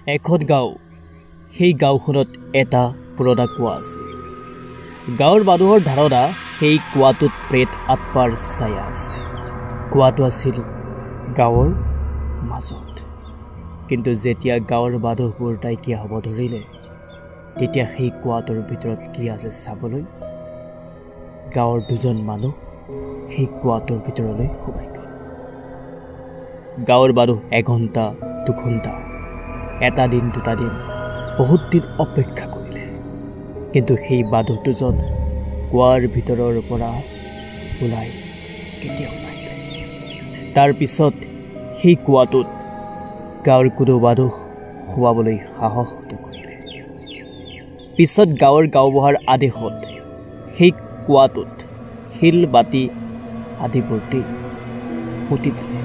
এখন গাঁও সেই গাঁওখনত এটা পুৰণা কুঁৱা আছিল গাঁৱৰ মানুহৰ ধাৰণা সেই কুঁৱাটোত প্ৰেত আত্মাৰ ছায়া আছে কুঁৱাটো আছিল গাঁৱৰ মাজত কিন্তু যেতিয়া গাঁৱৰ মানুহবোৰ নাইকিয়া হ'ব ধৰিলে তেতিয়া সেই কুঁৱাটোৰ ভিতৰত কি আছে চাবলৈ গাঁৱৰ দুজন মানুহ সেই কুঁৱাটোৰ ভিতৰলৈ সোমাই গ'ল গাঁৱৰ মানুহ এঘণ্টা দুঘণ্টা এটা দিন দুটা দিন বহুত দিন অপেক্ষা কৰিলে কিন্তু সেই মানুহ দুজন কুঁৱাৰ ভিতৰৰ পৰা ওলাই কেতিয়াও নাহিলে তাৰ পিছত সেই কুঁৱাটোত গাঁৱৰ কোনো মানুহ সোমাবলৈ সাহস নকৰিলে পিছত গাঁৱৰ গাঁওবুঢ়াৰ আদেশত সেই কুঁৱাটোত শিল বাতি আদিবোৰ দি পুতি দিলে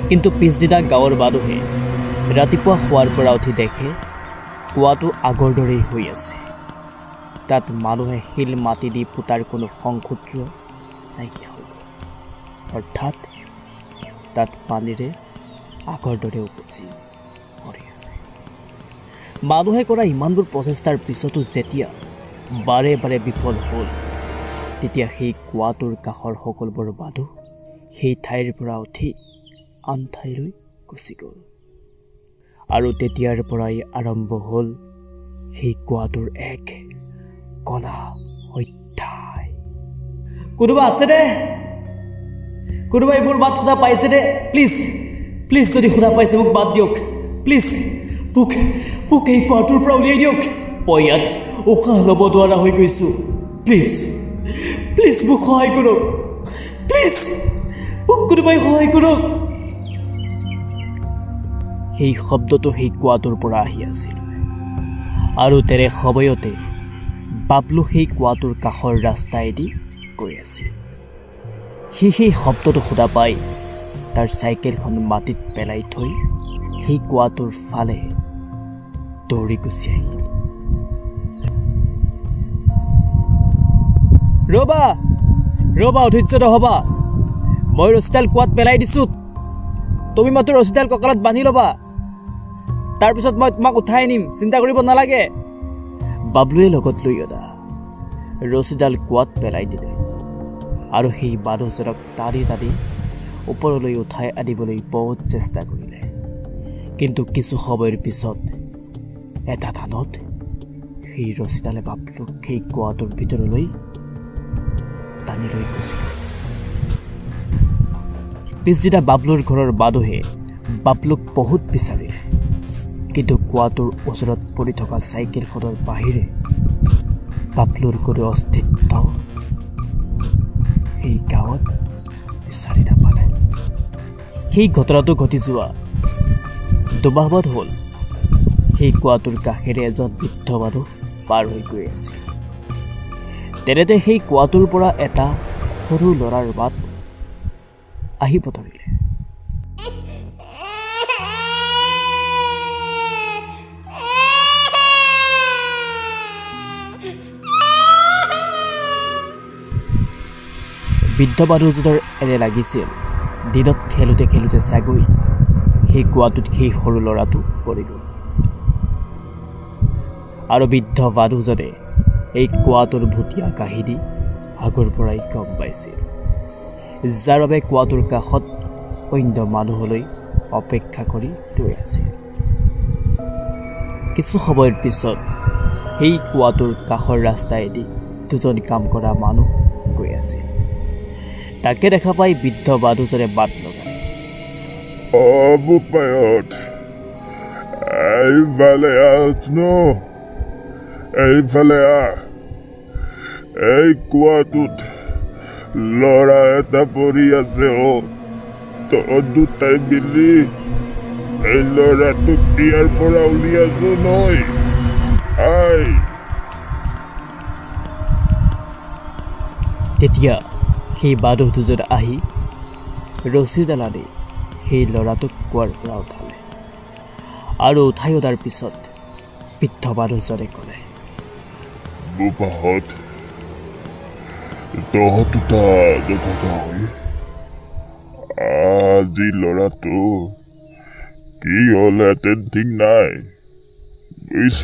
কিন্তু পিছদিনা গাঁৱৰ মানুহে ৰাতিপুৱা শোৱাৰ পৰা উঠি দেখে কুঁৱাটো আগৰ দৰেই হৈ আছে তাত মানুহে শিল মাটি দি পুতাৰ কোনো সংসূত্ৰ নাইকিয়া হৈ গ'ল অৰ্থাৎ তাত পানীৰে আগৰ দৰে উপচি পৰি আছে মানুহে কৰা ইমানবোৰ প্ৰচেষ্টাৰ পিছতো যেতিয়া বাৰে বাৰে বিফল হ'ল তেতিয়া সেই কুঁৱাটোৰ কাষৰ সকলোবোৰ মানুহ সেই ঠাইৰ পৰা উঠি আন ঠাইলৈ গুচি গ'ল আৰু তেতিয়াৰ পৰাই আৰম্ভ হ'ল সেই কুঁৱাটোৰ এক কলা অধ্যায় কোনোবা আছে দে কোনোবা এইবোৰ মাত শুনা পাইছে দে প্লিজ প্লিজ যদি শুনা পাইছে মোক বাদ দিয়ক প্লিজ মোক এই কুঁৱাটোৰ পৰা উলিয়াই দিয়ক মই ইয়াত উশাহ ল'ব নোৱাৰা হৈ গৈছোঁ প্লিজ প্লিজ মোক সহায় কৰক প্লিজ মোক কোনোবাই সহায় কৰক সেই শব্দটো সেই কুঁৱাটোৰ পৰা আহি আছিল আৰু তেনে সময়তে বাবলু সেই কুঁৱাটোৰ কাষৰ ৰাস্তাইদি গৈ আছিল সি সেই শব্দটো শুনা পাই তাৰ চাইকেলখন মাটিত পেলাই থৈ সেই কুঁৱাটোৰ ফালে দৌৰি গুচি আহিল ৰবা অধৈৰ্য নহ'বা মই ৰছীডাল কুঁৱাত পেলাই দিছোঁ তুমি মাত্ৰ ৰছীডাল কঁকালত বান্ধি ল'বা তাৰপিছত মই তোমাক উঠাই আনিম চিন্তা কৰিব নালাগে বাবলুৱে লগত লৈ অনা ৰছীডাল কুঁৱাত পেলাই দিলে আৰু সেই মানুহজনক টানি টানি ওপৰলৈ উঠাই আনিবলৈ বহুত চেষ্টা কৰিলে কিন্তু কিছু সময়ৰ পিছত এটা টানত সেই ৰছীডালে বাবলুক সেই কুঁৱাটোৰ ভিতৰলৈ টানি লৈ গুচি গ'ল পিছদিনা বাবলুৰ ঘৰৰ মানুহে বাবলুক বহুত বিচাৰিলে কিন্তু কুঁৱাটোৰ ওচৰত পৰি থকা চাইকেলখনৰ বাহিৰে বাবলুৰ কোনো অস্তিত্ব সেই গাঁৱত বিচাৰি নাপালে সেই ঘটনাটো ঘটি যোৱা দুমাহমান হ'ল সেই কুঁৱাটোৰ কাষেৰে এজন বৃদ্ধ মানুহ পাৰ হৈ গৈ আছিল তেনেতে সেই কুঁৱাটোৰ পৰা এটা সৰু ল'ৰাৰ মাত আহিব ধৰিলে বৃদ্ধ মানুহজনৰ এনে লাগিছিল দিনত খেলোঁতে খেলোঁতে চাগৈ সেই কুঁৱাটোত সেই সৰু ল'ৰাটো পৰি গ'ল আৰু বৃদ্ধ মানুহজনে এই কুঁৱাটোৰ ভুটীয়া কাহিনী আগৰ পৰাই গম পাইছিল যাৰ বাবে কুঁৱাটোৰ কাষত অন্য মানুহলৈ অপেক্ষা কৰি ৰৈ আছিল কিছু সময়ৰ পিছত সেই কুঁৱাটোৰ কাষৰ ৰাস্তাইদি দুজন কাম কৰা মানুহ গৈ আছিল তাকে দেখা পাই বৃদ্ধ মানুহজনে মাত লগালে বুপায়ত এইফালে এইফালে এই কুঁৱাটোত ল'ৰা এটা পৰি আছে দুটাই মিলি এই ল'ৰাটোক ইয়াৰ পৰা উলিয়াইছো নয় তেতিয়া সেই মানুহ দুজন আহি ৰছীডাল আনি সেই ল'ৰাটোক কুঁৱাৰ পৰা উঠালে আৰু উঠাই অনাৰ পিছত বৃদ্ধ মানুহজনে ক'লে বুপাহঁত তহঁত দুটা নথকা হৈ আজি ল'ৰাটো কি হ'লহেঁতেন ঠিক নাই বুজিছ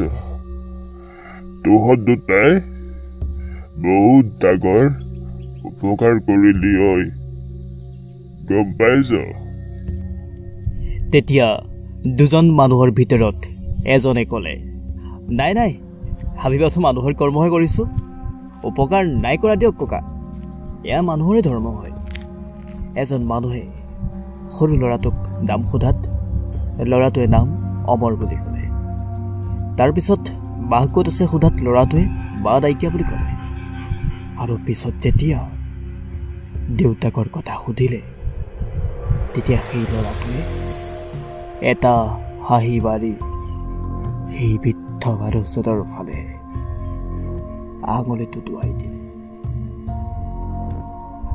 তহঁত দুটাই বহুত ডাঙৰ উপকাৰ কৰিলি ঐ গম পাইছ তেতিয়া দুজন মানুহৰ ভিতৰত এজনে ক'লে, নাই নাই ভাবিবাচোন মানুহৰ কৰ্মহে কৰিছোঁ, উপকাৰ নাই কৰা দিয়ক ককা, এয়া মানুহৰে ধৰ্ম হয়। এজন মানুহে সৰু ল'ৰাটোক নাম সোধাত ল'ৰাটোৱে নাম অমৰ বুলি ক'লে। তাৰপিছত বাঘ ক'ত আছে সোধাত ল'ৰাটোৱে বা নাইকিয়া বুলি ক'লে। আৰু পিছত যেতিয়া দেউতাকৰ কথা সুধিলে তেতিয়া সেই ল'ৰাটোৱে এটা হাঁহি মাৰি সেই বৃদ্ধ মানুহজনৰ ফালে আঙুলিটো দুৱাই দিলে।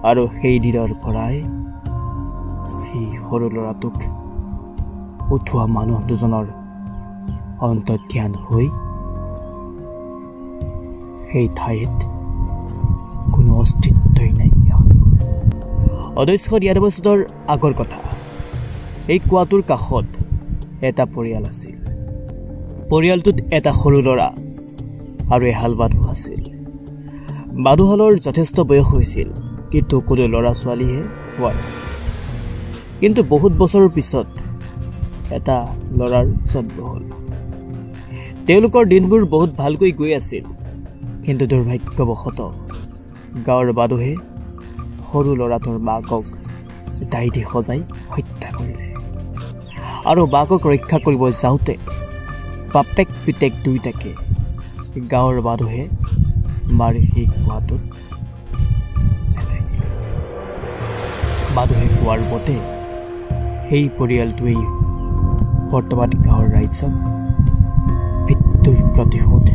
আৰু সেই দিনৰ পৰাই সেই সৰু ল'ৰাটোক উঠোৱা মানুহ দুজনৰ অন্তৰ্ধান হৈ সেই ঠাইত কোনো অস্তিত্বই নাইকিয়া হৈ গ'ল। 1993 বছৰৰ আগৰ কথা। এই কুৱাটোৰ কাষত এটা পৰিয়াল আছিল। পৰিয়ালটোত এটা সৰু ল'ৰা আৰু এহাল মানুহ আছিল। মানুহহালৰ যথেষ্ট বয়স হৈছিল, কিন্তু কোনো ল'ৰা ছোৱালীহে হোৱা নাছিল। কিন্তু বহুত বছৰৰ পিছত এটা ল'ৰাৰ জন্ম হ'ল। তেওঁলোকৰ দিনবোৰ বহুত ভালকৈ গৈ আছিল, কিন্তু দুৰ্ভাগ্যবশতঃ গাঁৱৰ মানুহে সৰু ল'ৰাটোৰ মাকক দাই দি সজাই হত্যা কৰিলে। আৰু মাকক ৰক্ষা কৰিব যাওঁতে বাপেক পিতেক দুয়োটাকে গাঁৱৰ মানুহে মাৰি সেই কুৱাটোত পেলাই দিলে। মানুহে কোৱাৰ মতে সেই পৰিয়ালটোৱেই বৰ্তমান গাঁৱৰ ৰাইজক মৃত্যুৰ প্ৰতিশোধ